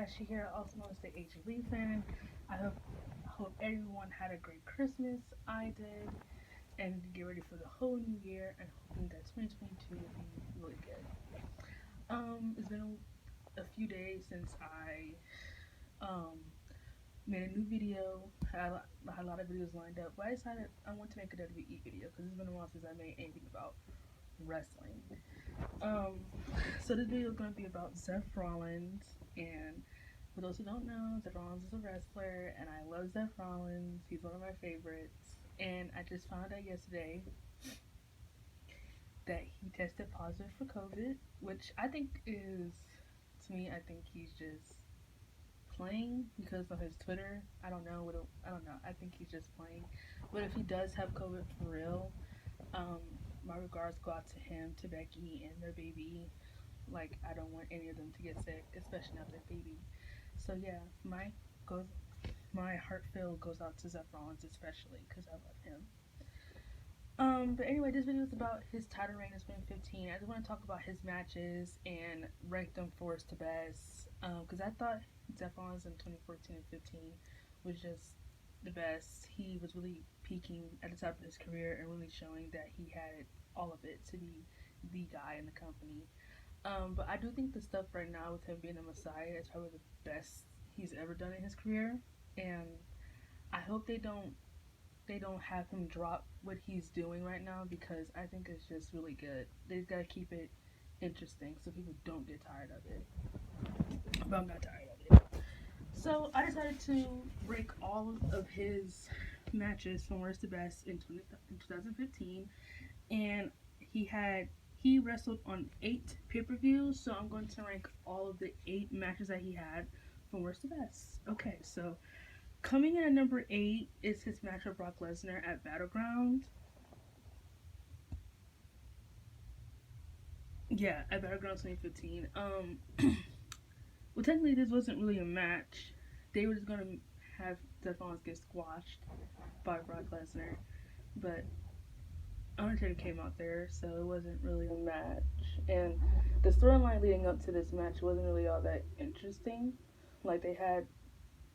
Ashley here, also known as the HLE fan. I hope everyone had a great Christmas. I did, and get ready for the whole new year, and hoping that 2022 will be really good. It's been a few days since I um made a new video. Had a lot of videos lined up, but I decided I want to make a WWE video because it's been a while since I made anything about wrestling. Um, so this video is going to be about Seth Rollins, and for those who don't know, Seth Rollins is a wrestler, and I love Seth Rollins. He's one of my favorites, and I just found out yesterday that he tested positive for COVID, which I think is, to me, I think he's just playing because of his Twitter. I don't know. I think he's just playing. But if he does have COVID for real, um, my regards go out to him, to Becky, and their baby. Like, I don't want any of them to get sick, especially not their baby. So yeah, goes my heartfelt goes out to Seth Rollins especially because I love him. But anyway, this video is about his title reign in 2015. I just want to talk about his matches and rank them from worst to best. Because I thought Seth Rollins in 2014 and 15 was just the best. He was really peaking at the top of his career and really showing that he had all of it to be the guy in the company. But I do think the stuff right now with him being a Messiah is probably the best he's ever done in his career, and I hope they don't have him drop what he's doing right now because I think it's just really good. They've got to keep it interesting so people don't get tired of it. But I'm not tired of it. So I decided to rank all of his matches from worst to best in 2015, and he had he wrestled on 8 pay-per-views, so I'm going to rank all of the 8 matches that he had from worst to best. Okay, so coming in at number 8 is his match with Brock Lesnar at Battleground. Yeah, at Battleground 2015. Well, technically, this wasn't really a match. They were just gonna have Seth Rollins get squashed by Brock Lesnar, but Undertaker came out there, so it wasn't really a match. And the storyline leading up to this match wasn't really all that interesting. Like, they had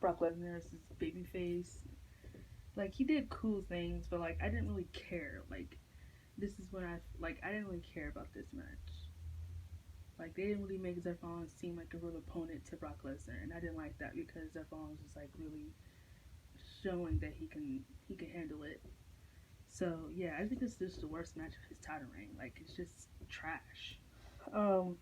Brock Lesnar as his baby face. Like, he did cool things, but like I didn't really care. Like, this is when I didn't really care about this match. Like, they didn't really make Seth Rollins seem like a real opponent to Brock Lesnar, and I didn't like that because Seth Rollins was like really showing that he can handle it. So yeah, I think this is just the worst match of his title reign. Like, it's just trash. Um,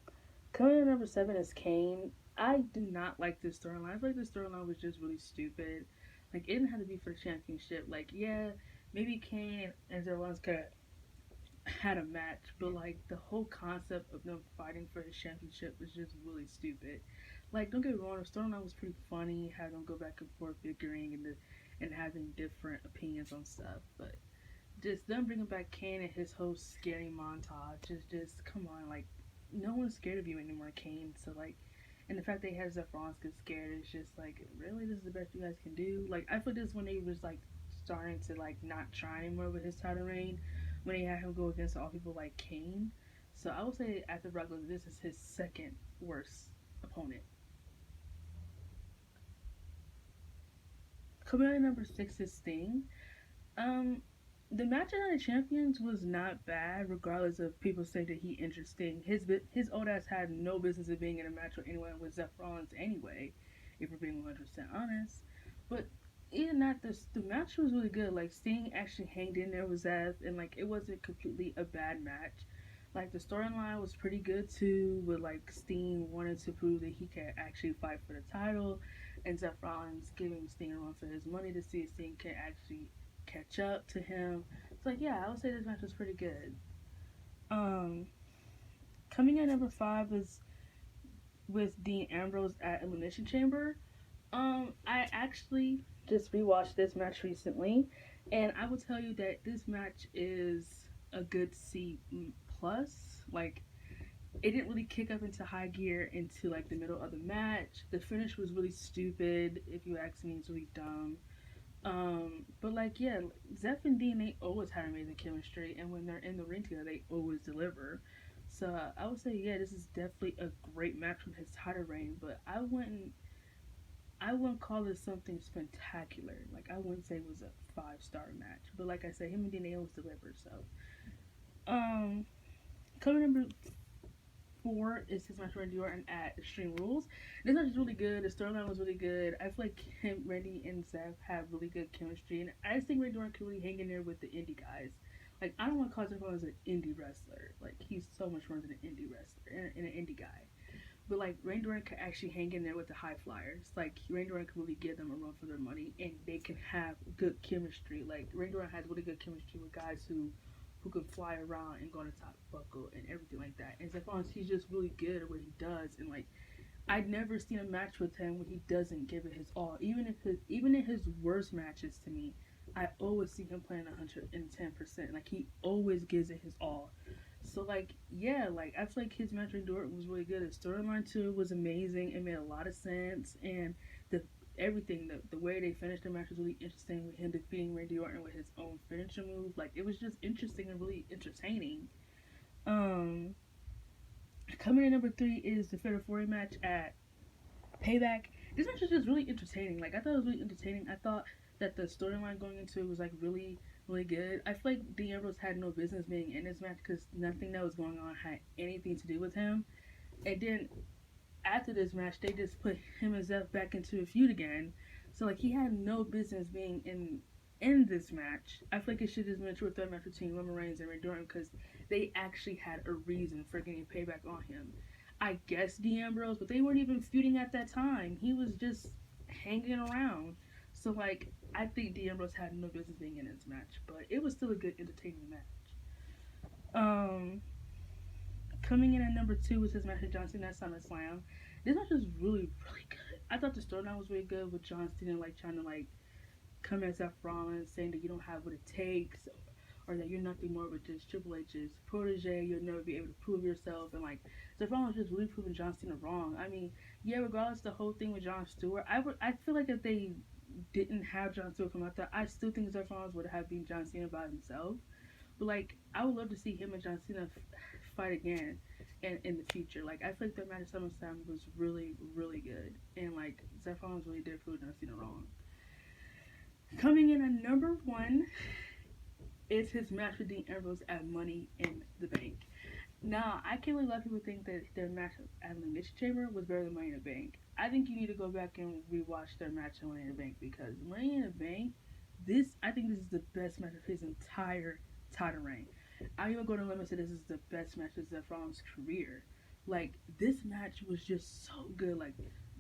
Coming in at number 7 is Kane. I do not like this storyline. I feel like this storyline was just really stupid. Like, it didn't have to be for the championship. Like, yeah, maybe Kane and Seth Rollins could have had a match, but like the whole concept of them fighting for his championship was just really stupid. Like, don't get me wrong, the storyline was pretty funny, having them go back and forth bickering and having different opinions on stuff, but just them bringing back Kane and his whole scary montage is just, come on, like, no one's scared of you anymore, Kane. So like, and the fact they had Seth Rollins get scared is just like, really, this is the best you guys can do. Like, I feel this when they was like starting to like not try anymore with his title reign, when they had him go against all people like Kane. So I would say after Brock Lesnar, this is his second worst opponent. Coming in at number 6 is Sting. Um, the match of the champions was not bad, regardless of people saying that he interesting. His old ass had no business of being in a match with anyone with Seth Rollins anyway, if we're being 100% honest. But even that, the match was really good. Like, Sting actually hanged in there with Seth, and like, it wasn't completely a bad match. Like, the storyline was pretty good too, with like Sting wanting to prove that he can actually fight for the title, and Seth Rollins giving Sting a run for his money to see if Sting can actually catch up to him. So like, yeah, I would say this match was pretty good. Um, Coming in number 5 is with Dean Ambrose at Elimination Chamber. I actually just rewatched this match recently, and I will tell you that this match is a good C plus. Like, it didn't really kick up into high gear into like the middle of the match. The finish was really stupid. If you ask me, it's really dumb. But like, yeah, Zeph and Dean, they always have amazing chemistry, and when they're in the ring together, they always deliver. So I would say, yeah, this is definitely a great match from his title reign. But I wouldn't I wouldn't call this something spectacular. Like I wouldn't say it was a 5-star match, but like I said, him and Dean Ambrose delivered. So, um, coming number 4 is his match with Randy Orton at Extreme Rules. This match is really good. The storyline was really good. I feel like him, Randy, and Seth have really good chemistry, and I just think Randy Orton can really hang in there with the indie guys. Like I don't want to call him as an indie wrestler. Like he's so much more than an indie wrestler and an indie guy. But like Randy Orton can actually hang in there with the high flyers. Like Randy Orton can really give them a run for their money, and they can have good chemistry. Like Randy Orton has really good chemistry with guys who can fly around and go on the top buckle and everything like that. And Zephon, he's just really good at what he does. And like I'd never seen a match with him where he doesn't give it his all. Even in his worst matches to me, I always see him playing 110%. Like he always gives it his all. So like yeah, like I feel like his match with Orton was really good. His storyline too was amazing. It made a lot of sense, and the everything the way they finished the match was really interesting with him defeating Randy Orton with his own finisher move. Like it was just interesting and really entertaining. Um, Coming in number 3 is the Fatal 4 match at Payback. This match was just really entertaining. Like I thought it was really entertaining. I thought that the storyline going into it was like really really good. I feel like Dean Ambrose had no business being in this match because nothing that was going on had anything to do with him. And then after this match, they just put him and Zeph back into a feud again. So like he had no business being in this match. I feel like it should just been a true third match between Roman Reigns and Randy Orton because they actually had a reason for getting payback on him. I guess Dean Ambrose, but they weren't even feuding at that time. He was just hanging around. So like I think Dean Ambrose had no business being in this match, but it was still a good entertaining match. Um, Coming in at number 2 was his match with John Cena at SummerSlam. This match was really really good. I thought the storyline was really good with John Cena like trying to like come at Seth Rollins saying that you don't have what it takes, or that you're nothing more but just Triple H's protege. You'll never be able to prove yourself, and like Seth Rollins just really proving John Cena wrong. I mean, yeah, regardless of the whole thing with Jon Stewart, I feel like if they didn't have Jon Stewart come out there, I still think Seth Rollins would have beaten John Cena by himself. But like, I would love to see him and John Cena fight again in the future. Like, I feel like their match at SummerSlam was really, really good, and like Seth Rollins really did prove John Cena wrong. Coming in at number 1 is his match with Dean Ambrose at Money in the Bank. Now, I can't believe a lot of people think that their match at Elimination Chamber was better than Money in the Bank. I think you need to go back and rewatch their match at Money in the Bank because Money in the Bank, I think this is the best match of his entire title reign. I'm even going to limit to this is the best match of Seth Rollins' career. Like this match was just so good. Like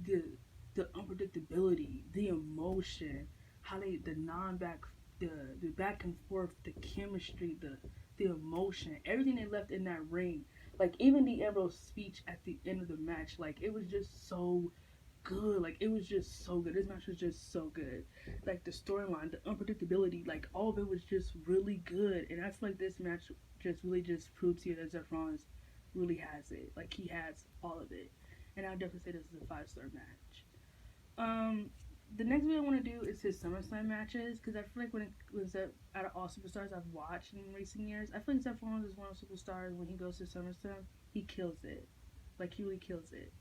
the unpredictability, the emotion, how the non-back, the back and forth, the chemistry, the emotion, everything they left in that ring. Like even the Ambrose speech at the end of the match, like it was just so good. Like it was just so good. This match was just so good. Like the storyline, the unpredictability, like all of it was just really good. And I feel like this match just really just proves to you that Seth Rollins really has it. Like he has all of it. And I would definitely say this is a 5-star match. The next video I want to do is his SummerSlam matches because I feel like when it was out of all superstars I've watched in recent years, I feel like Seth Rollins is one of the superstars. When he goes to SummerSlam, he kills it. Like he really kills it.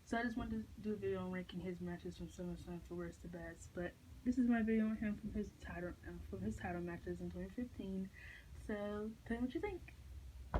So I just wanted to do a video on ranking his matches from SummerSlam for worst to best. But this is my video on him from his title matches in 2015. So tell me what you think.